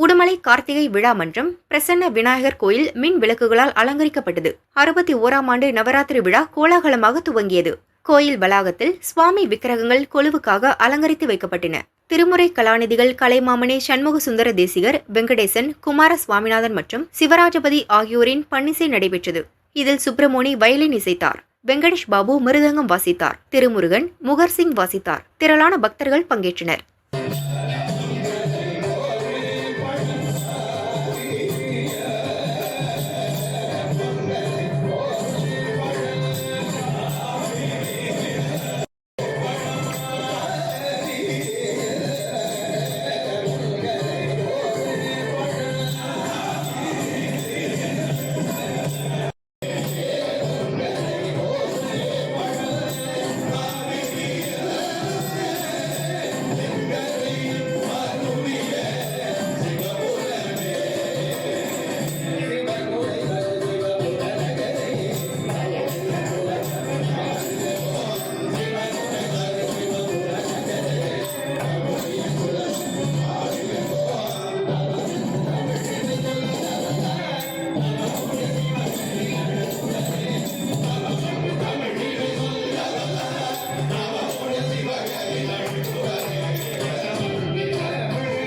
உடுமலை கார்த்திகை விழா மன்றம் பிரசன்ன விநாயகர் கோயில் மின் விளக்குகளால் அலங்கரிக்கப்பட்டது. 61ஆம் ஆண்டு நவராத்திரி விழா கோலாகலமாக துவங்கியது. கோயில் வளாகத்தில் சுவாமி விக்கிரகங்கள் கொலுவுக்காக அலங்கரித்து வைக்கப்பட்டன. திருமுறை கலாநிதிகள் கலைமாமணி சண்முக சுந்தர தேசிகர், வெங்கடேசன், குமார சுவாமிநாதன் மற்றும் சிவராஜபதி ஆகியோரின் பன்னிசை நடைபெற்றது. இதில் சுப்பிரமோனி வயலின் இசைத்தார். வெங்கடேஷ் பாபு மிருதங்கம் வாசித்தார். திருமுருகன் முகர்சிங் வாசித்தார். திரளான பக்தர்கள் பங்கேற்றனர்.